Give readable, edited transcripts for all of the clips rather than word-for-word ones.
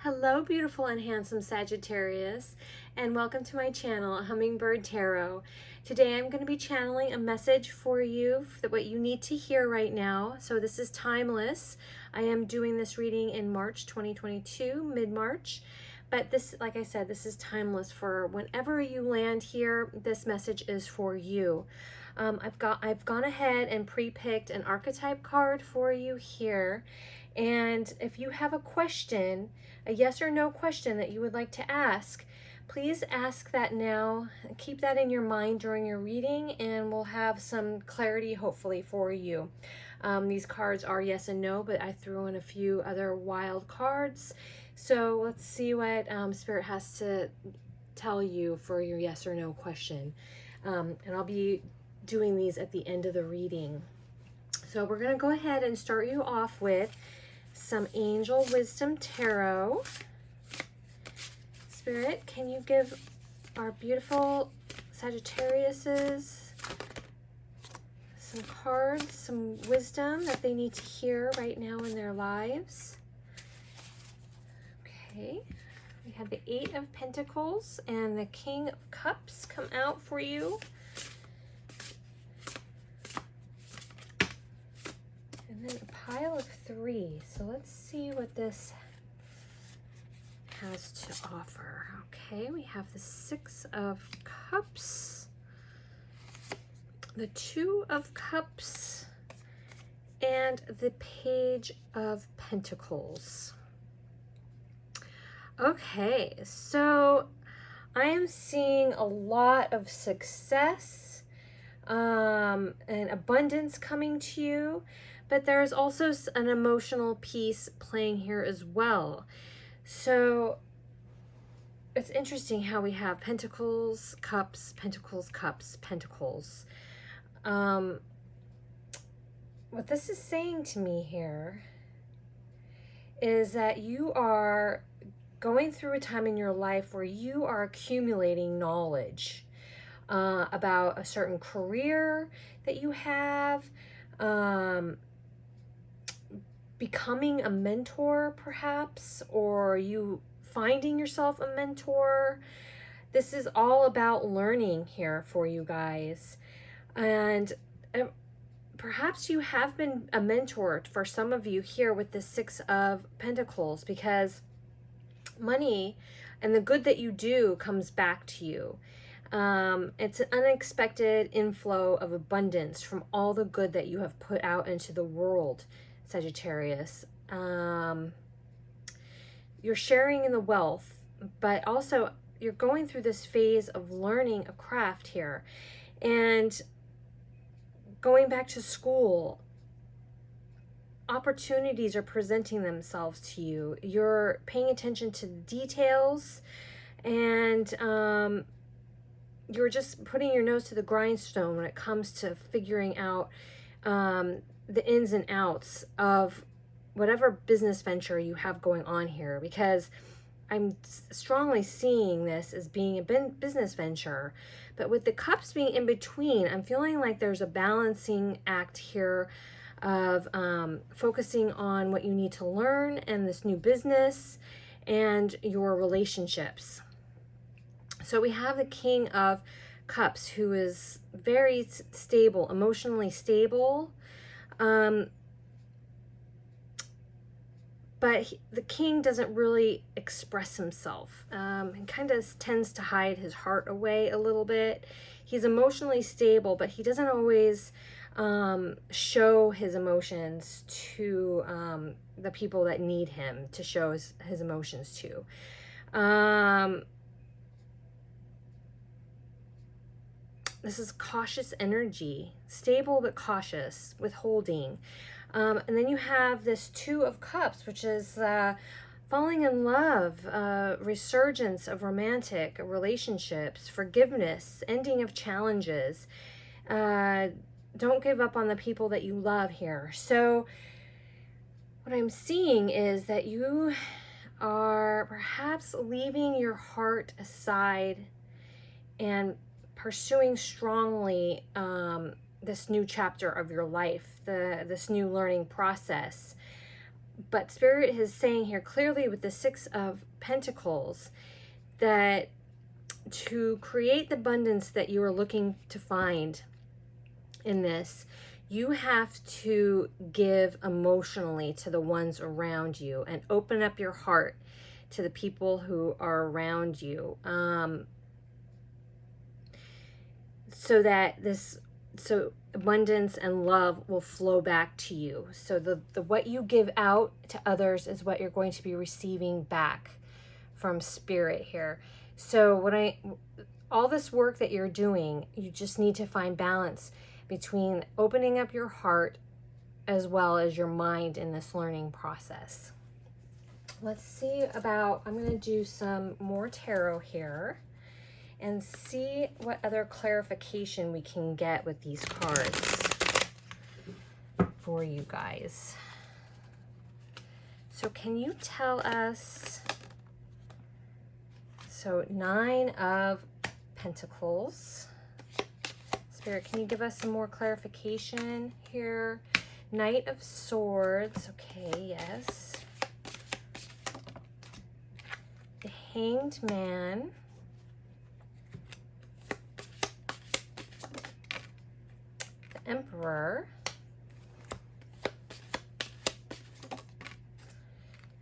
Hello, beautiful and handsome Sagittarius, and welcome to my channel, Hummingbird Tarot. Today I'm going to be channeling a message for you, what you need to hear right now. So this is timeless. I am doing this reading in March 2022, mid-March. But this, like I said, this is timeless for whenever you land here. This message is for you. I've gone ahead and pre-picked an archetype card for you here. And if you have a question, a yes or no question that you would like to ask, please ask that now. Keep that in your mind during your reading, and we'll have some clarity hopefully for you. These cards are yes and no, but I threw in a few other wild cards. So let's see what Spirit has to tell you for your yes or no question. And I'll be doing these at the end of the reading. So we're going to go ahead and start you off with some Angel Wisdom Tarot. Spirit, can you give our beautiful Sagittariuses some cards, some wisdom that they need to hear right now in their lives? Okay, we have the Eight of Pentacles and the King of Cups come out for you. And then a pile of three. So let's see what this has to offer. Okay, we have the Six of Cups, the Two of Cups, and the Page of Pentacles. Okay, so I am seeing a lot of success and abundance coming to you. But there's also an emotional piece playing here as well. So it's interesting how we have Pentacles, Cups, Pentacles, Cups, Pentacles. What this is saying to me here is that you are going through a time in your life where you are accumulating knowledge about a certain career that you have, becoming a mentor perhaps, or you finding yourself a mentor. This is all about learning here for you guys. And perhaps you have been a mentor for some of you here with the Six of Pentacles, because money and the good that you do comes back to you. It's an unexpected inflow of abundance from all the good that you have put out into the world, Sagittarius. You're sharing in the wealth, but also you're going through this phase of learning a craft here and going back to school. Opportunities are presenting themselves to you. You're paying attention to the details, and you're just putting your nose to the grindstone when it comes to figuring out the ins and outs of whatever business venture you have going on here, because I'm strongly seeing this as being a business venture. But with the Cups being in between, I'm feeling like there's a balancing act here of focusing on what you need to learn and this new business and your relationships. So we have the King of Cups, who is very stable, emotionally stable. But the king doesn't really express himself. He kind of tends to hide his heart away a little bit. He's emotionally stable, but he doesn't always show his emotions to the people that need him to show his emotions to. This is cautious energy, stable but cautious, withholding. And then you have this Two of Cups, which is falling in love, resurgence of romantic relationships, forgiveness, ending of challenges. Don't give up on the people that you love here. So what I'm seeing is that you are perhaps leaving your heart aside and pursuing strongly this new chapter of your life, this new learning process. But Spirit is saying here clearly with the Six of Pentacles that to create the abundance that you are looking to find in this, you have to give emotionally to the ones around you and open up your heart to the people who are around you, so that so abundance and love will flow back to you. So the what you give out to others is what you're going to be receiving back from Spirit here. So all this work that you're doing, you just need to find balance between opening up your heart as well as your mind in this learning process. Let's see about, I'm going to do some more tarot here and see what other clarification we can get with these cards for you guys. So can you tell us, so 9 of Pentacles. Spirit, can you give us some more clarification here? Knight of Swords. Okay, yes. The Hanged Man. The Emperor.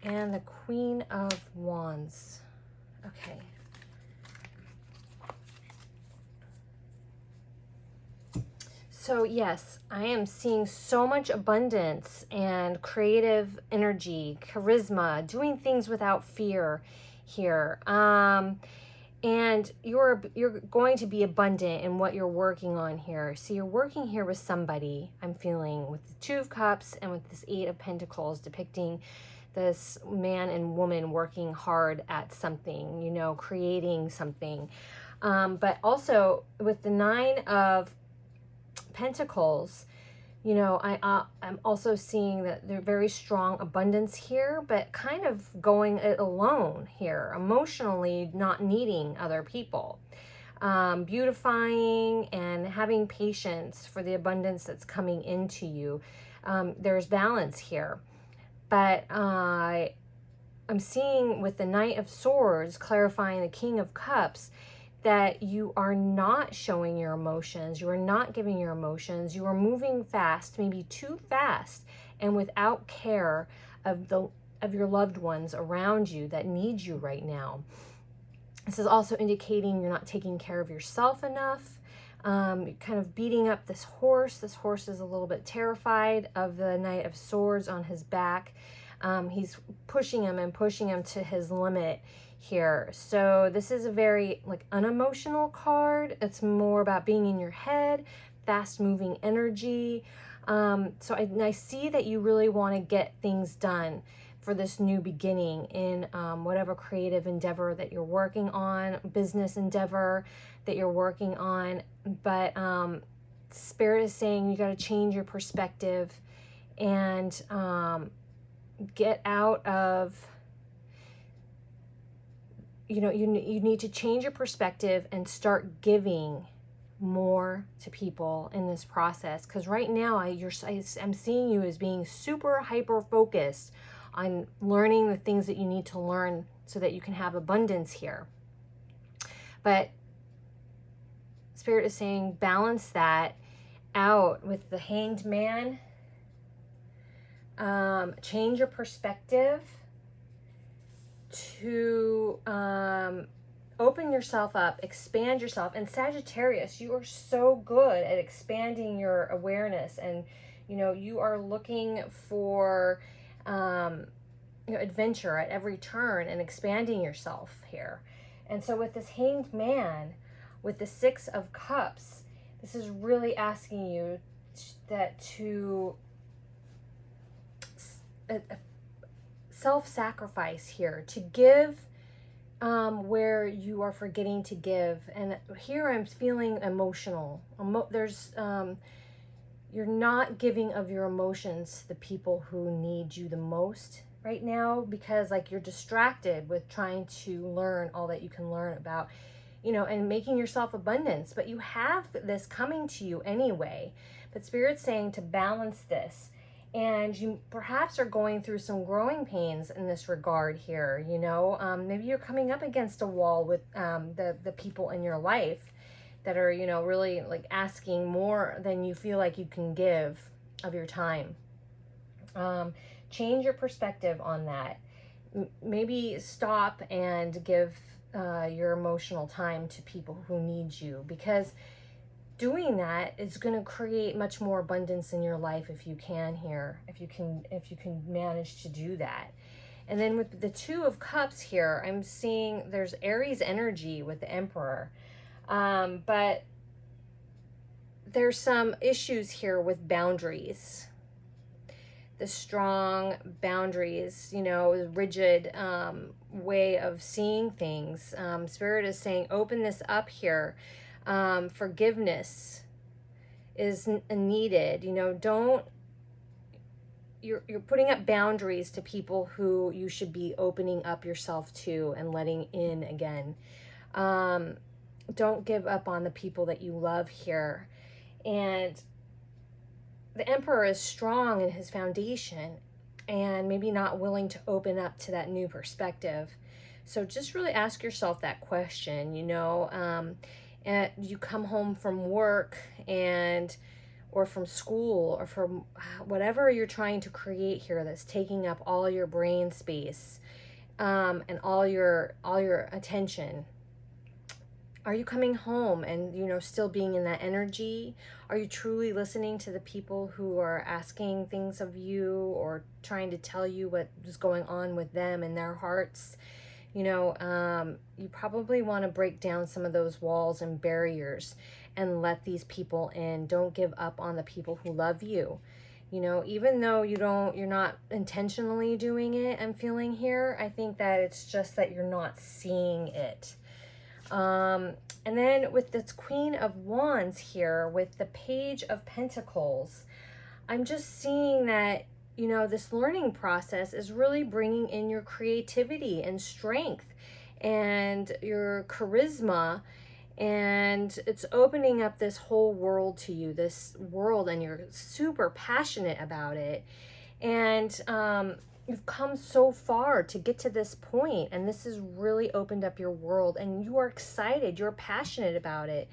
And the Queen of Wands. Okay. So yes, I am seeing so much abundance and creative energy, charisma, doing things without fear here. And you're going to be abundant in what you're working on here. So you're working here with somebody, I'm feeling, with the 2 of Cups and with this 8 of Pentacles, depicting this man and woman working hard at something, you know, creating something. But also with the 9 of Pentacles, you know, I'm also seeing that there's very strong abundance here, but kind of going it alone here, emotionally not needing other people, beautifying and having patience for the abundance that's coming into you. There's balance here, but I'm seeing with the Knight of Swords clarifying the King of Cups that you are not showing your emotions, you are not giving your emotions, you are moving fast, maybe too fast, and without care of your loved ones around you that need you right now. This is also indicating you're not taking care of yourself enough, kind of beating up this horse. This horse is a little bit terrified of the Knight of Swords on his back. He's pushing him and pushing him to his limit here. So this is a very unemotional card. It's more about being in your head, fast moving energy. So I see that you really want to get things done for this new beginning in whatever creative endeavor that you're working on, business endeavor that you're working on. But Spirit is saying you got to change your perspective and get out of, you know, you need to change your perspective and start giving more to people in this process. Because right now I'm seeing you as being super hyper focused on learning the things that you need to learn so that you can have abundance here. But Spirit is saying balance that out with the Hanged Man. Change your perspective to open yourself up, expand yourself. And Sagittarius, you are so good at expanding your awareness, and you know, you are looking for adventure at every turn and expanding yourself here. And so with this Hanged Man, with the 6 of Cups, this is really asking you to self-sacrifice here, to give where you are forgetting to give. And here I'm feeling emotional. You're not giving of your emotions to the people who need you the most right now, because you're distracted with trying to learn all that you can learn about, you know, and making yourself abundance. But you have this coming to you anyway. But Spirit's saying to balance this And you perhaps are going through some growing pains in this regard here, you know. Maybe you're coming up against a wall with the people in your life that are, you know, really like asking more than you feel like you can give of your time. Change your perspective on that. Maybe stop and give your emotional time to people who need you, because doing that is going to create much more abundance in your life if you can here, if you can manage to do that. And then with the Two of Cups here, I'm seeing there's Aries energy with the Emperor, but there's some issues here with boundaries. The strong boundaries, you know, rigid way of seeing things. Spirit is saying open this up here. Forgiveness is needed. You know, you're putting up boundaries to people who you should be opening up yourself to and letting in again. Don't give up on the people that you love here. And the Emperor is strong in his foundation and maybe not willing to open up to that new perspective. So just really ask yourself that question, you know. And you come home from work or from school or from whatever you're trying to create here that's taking up all your brain space and all your attention. Are you coming home and, you know, still being in that energy? Are you truly listening to the people who are asking things of you or trying to tell you what is going on with them in their hearts? You know, you probably want to break down some of those walls and barriers and let these people in. Don't give up on the people who love you. You know, even though you're not intentionally doing it, I'm feeling here, I think that it's just that you're not seeing it. And then with this Queen of Wands here, with the Page of Pentacles, I'm just seeing that, you know, this learning process is really bringing in your creativity and strength and your charisma, and it's opening up this whole world to you, this world, and you're super passionate about it. And you've come so far to get to this point, and this has really opened up your world, and you are excited, you're passionate about it.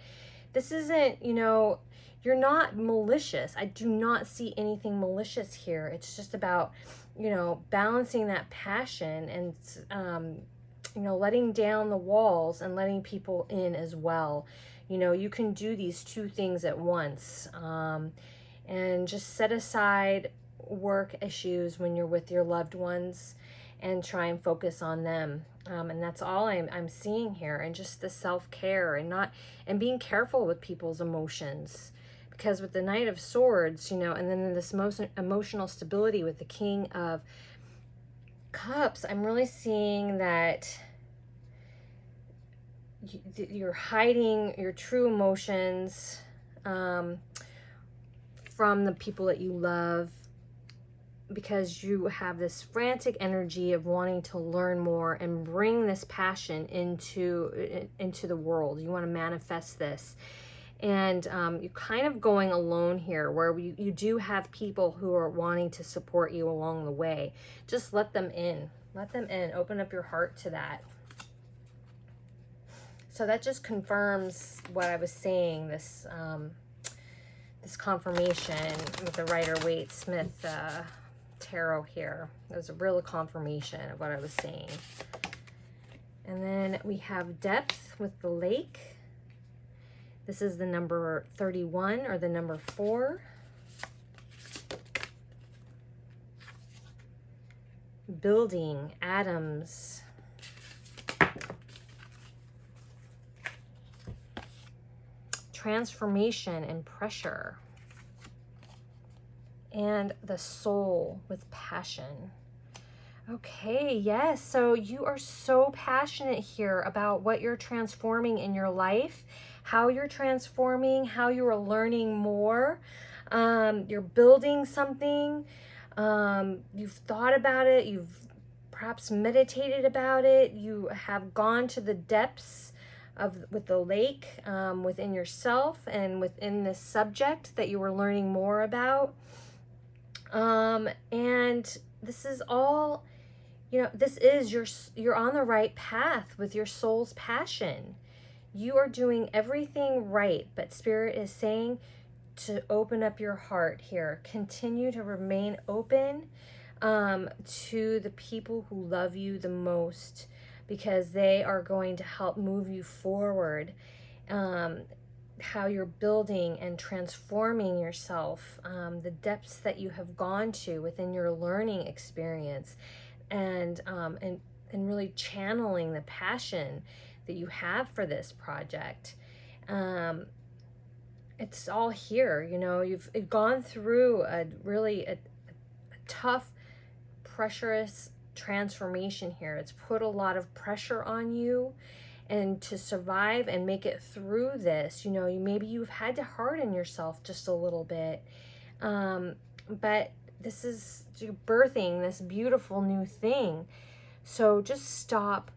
This isn't, you know, you're not malicious. I do not see anything malicious here. It's just about, you know, balancing that passion and, you know, letting down the walls and letting people in as well. You know, you can do these two things at once, and just set aside work issues when you're with your loved ones and try and focus on them. And that's all I'm seeing here. And just the self-care and being careful with people's emotions. Because with the Knight of Swords, you know, and then this emotional stability with the King of Cups, I'm really seeing that you're hiding your true emotions from the people that you love, because you have this frantic energy of wanting to learn more and bring this passion into the world. You want to manifest this. And you're kind of going alone here, where you do have people who are wanting to support you along the way. Just let them in. Let them in. Open up your heart to that. So that just confirms what I was saying, this confirmation with the Rider-Waite-Smith tarot here. It was a real confirmation of what I was saying. And then we have depth with the lake. This is the number 31, or the number 4. Building, atoms. Transformation and pressure. And the soul with passion. Okay, yes, so you are so passionate here about what you're transforming in your life, how you're transforming, how you are learning more. You're building something. You've thought about it. You've perhaps meditated about it. You have gone to the depths with the lake, within yourself and within this subject that you were learning more about. And this is all, you know, this is you're on the right path with your soul's passion. You are doing everything right, but Spirit is saying to open up your heart here. Continue to remain open to the people who love you the most, because they are going to help move you forward. How you're building and transforming yourself, the depths that you have gone to within your learning experience, and really channeling the passion that you have for this project. It's all here. You know, you've gone through a tough, pressurous transformation here. It's put a lot of pressure on you, and to survive and make it through this, you know, maybe you've had to harden yourself just a little bit, but this is, you're birthing this beautiful new thing. So just stop,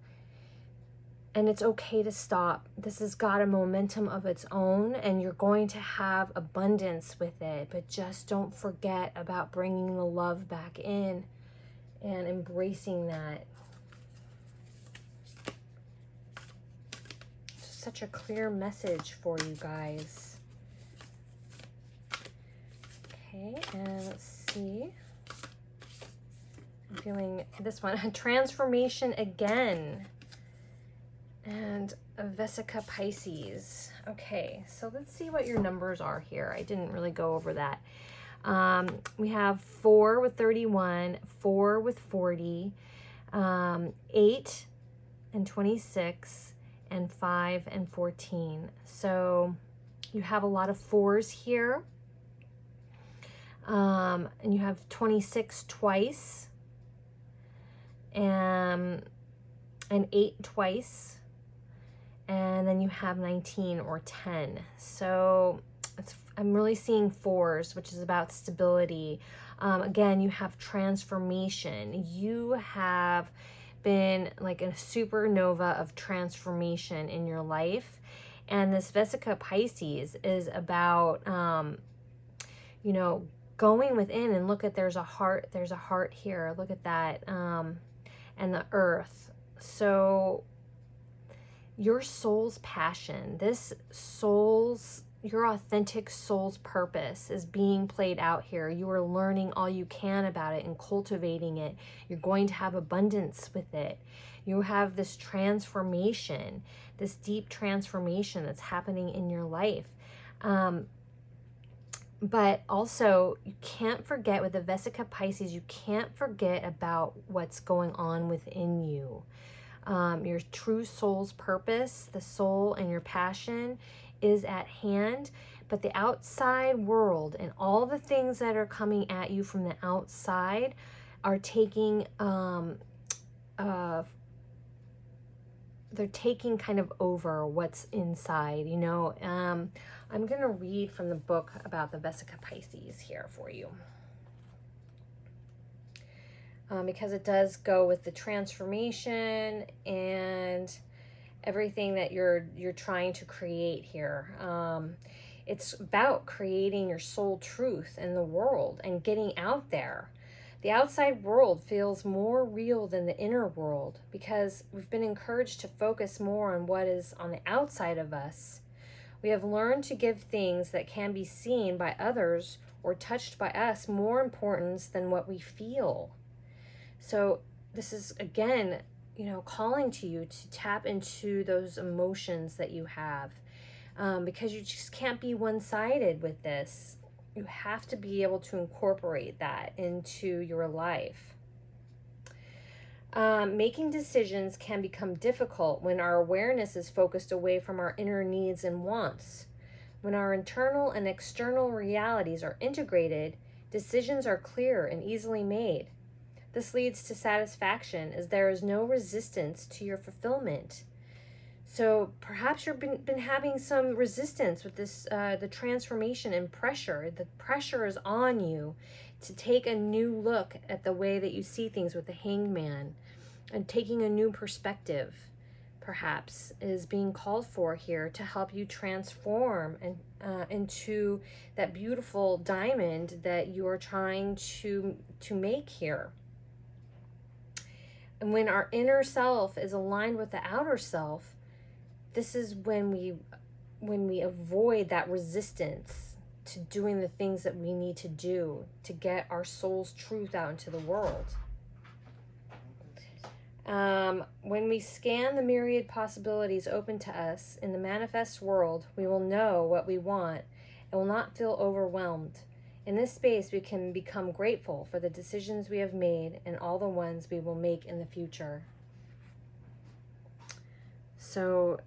and it's okay to stop. This has got a momentum of its own, and you're going to have abundance with it, but just don't forget about bringing the love back in and embracing that. Such a clear message for you guys. Okay, and let's see. I'm feeling this one, transformation again. And a Vesica Pisces. Okay, so let's see what your numbers are here. I didn't really go over that. We have 4 with 31, 4 with 40, 8 and 26, and 5 and 14. So you have a lot of 4s here. And you have 26 twice, and 8 twice, and then you have 19 or 10. So I'm really seeing 4s, which is about stability. Again, you have transformation. You have been like a supernova of transformation in your life. And this Vesica Pisces is about, you know, going within and look at, there's a heart here. Look at that. And the earth. So your soul's passion, your authentic soul's purpose is being played out here. You are learning all you can about it and cultivating it. You're going to have abundance with it. You have this transformation, this deep transformation that's happening in your life. But also, you can't forget with the Vesica Pisces, you can't forget about what's going on within you. Your true soul's purpose, the soul and your passion is at hand, but the outside world and all the things that are coming at you from the outside are taking, they're taking kind of over what's inside, you know. I'm going to read from the book about the Vesica Pisces here for you. Because it does go with the transformation and everything that you're trying to create here. It's about creating your soul truth in the world and getting out there. The outside world feels more real than the inner world because we've been encouraged to focus more on what is on the outside of us. We have learned to give things that can be seen by others or touched by us more importance than what we feel. So this is, again, you know, calling to you to tap into those emotions that you have, because you just can't be one-sided with this. You have to be able to incorporate that into your life. Making decisions can become difficult when our awareness is focused away from our inner needs and wants. When our internal and external realities are integrated, decisions are clear and easily made. This leads to satisfaction as there is no resistance to your fulfillment. So perhaps you've been having some resistance with this, the transformation and pressure. The pressure is on you to take a new look at the way that you see things with the Hanged Man, and taking a new perspective perhaps is being called for here to help you transform into that beautiful diamond that you are trying to make here. And when our inner self is aligned with the outer self, this is when we avoid that resistance to doing the things that we need to do to get our soul's truth out into the world. When we scan the myriad possibilities open to us in the manifest world, we will know what we want and will not feel overwhelmed. In this space, we can become grateful for the decisions we have made and all the ones we will make in the future. So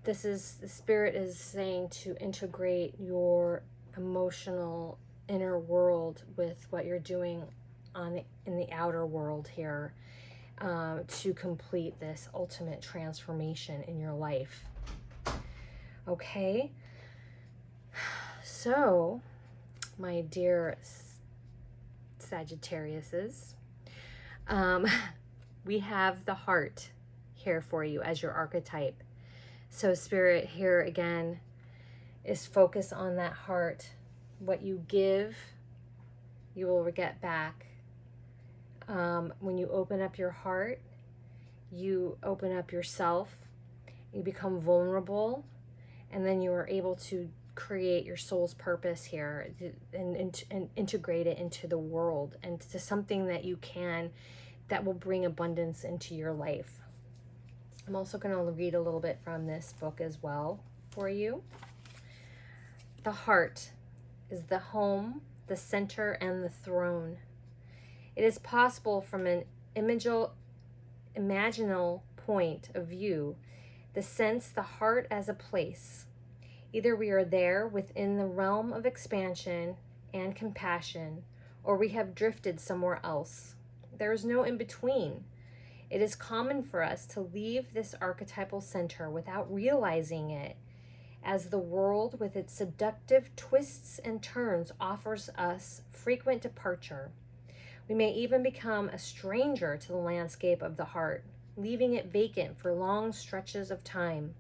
this is, the Spirit is saying to integrate your emotional inner world with what you're doing in the outer world here, to complete this ultimate transformation in your life. Okay, so my dear Sagittariuses, we have the heart here for you as your archetype. So Spirit here again is focused on that heart. What you give, you will get back. When you open up your heart, you open up yourself, you become vulnerable, and then you are able to create your soul's purpose here and integrate it into the world and to something that you can, that will bring abundance into your life. I'm also going to read a little bit from this book as well for you. The heart is the home, the center, and the throne. It is possible from an imaginal point of view to sense the heart as a place. Either we are there within the realm of expansion and compassion, or we have drifted somewhere else. There is no in between. It is common for us to leave this archetypal center without realizing it, as the world with its seductive twists and turns offers us frequent departure. We may even become a stranger to the landscape of the heart, leaving it vacant for long stretches of time.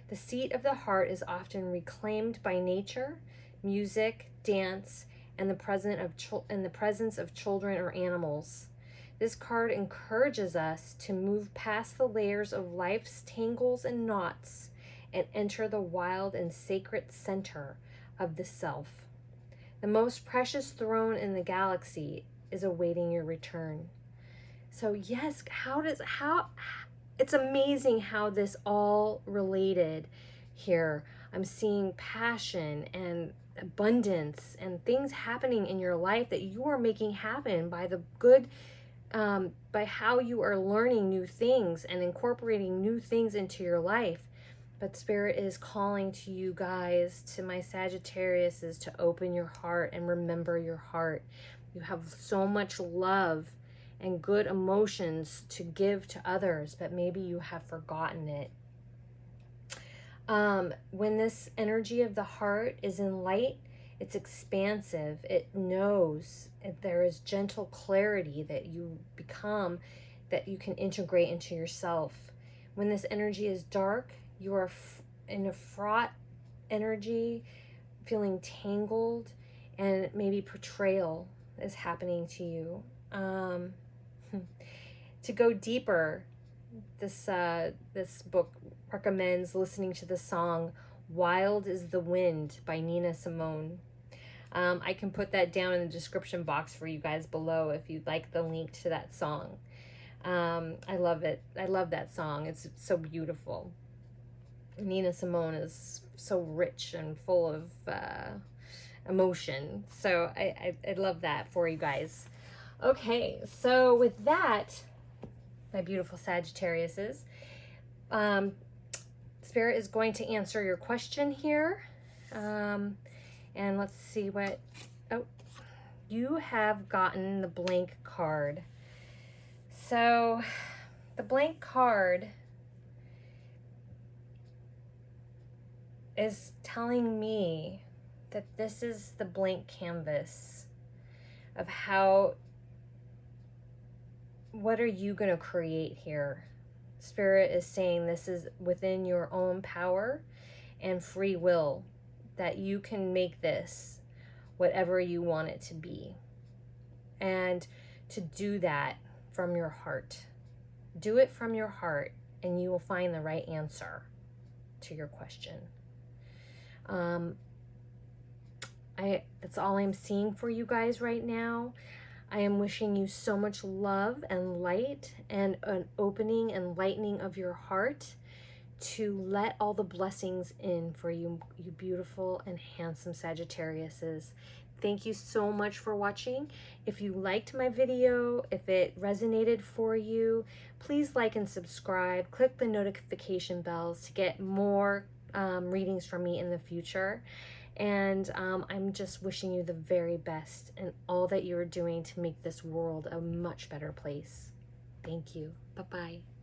The seat of the heart is often reclaimed by nature, music, dance, and the presence of children or animals. This card encourages us to move past the layers of life's tangles and knots and enter the wild and sacred center of the self. The most precious throne in the galaxy is awaiting your return. So yes, it's amazing how this all related here. I'm seeing passion and abundance and things happening in your life that you are making happen by the good, by how you are learning new things and incorporating new things into your life. But Spirit is calling to you guys, to my Sagittariuses, to open your heart and remember your heart. You have so much love and good emotions to give to others, but maybe you have forgotten it. When this energy of the heart is in light, it's expansive. It knows. There is gentle clarity that you become, that you can integrate into yourself. When this energy is dark, you are in a fraught energy, feeling tangled, and maybe betrayal is happening to you. To go deeper, this book recommends listening to the song "Wild is the Wind" by Nina Simone. I can put that down in the description box for you guys below if you'd like the link to that song. I love it. I love that song. It's so beautiful. Nina Simone is so rich and full of emotion. So I love that for you guys. Okay, so with that, my beautiful Sagittariuses, Spirit is going to answer your question here. And let's see what, you have gotten the blank card. So the blank card is telling me that this is the blank canvas of what are you going to create here? Spirit is saying this is within your own power and free will, that you can make this whatever you want it to be. And to do that from your heart. Do it from your heart, and you will find the right answer to your question. That's all I'm seeing for you guys right now. I am wishing you so much love and light, and an opening and lightening of your heart to let all the blessings in for you, you beautiful and handsome Sagittariuses. Thank you so much for watching. If you liked my video, if it resonated for you, please like and subscribe. Click the notification bells to get more readings from me in the future. And I'm just wishing you the very best in all that you're doing to make this world a much better place. Thank you. Bye-bye.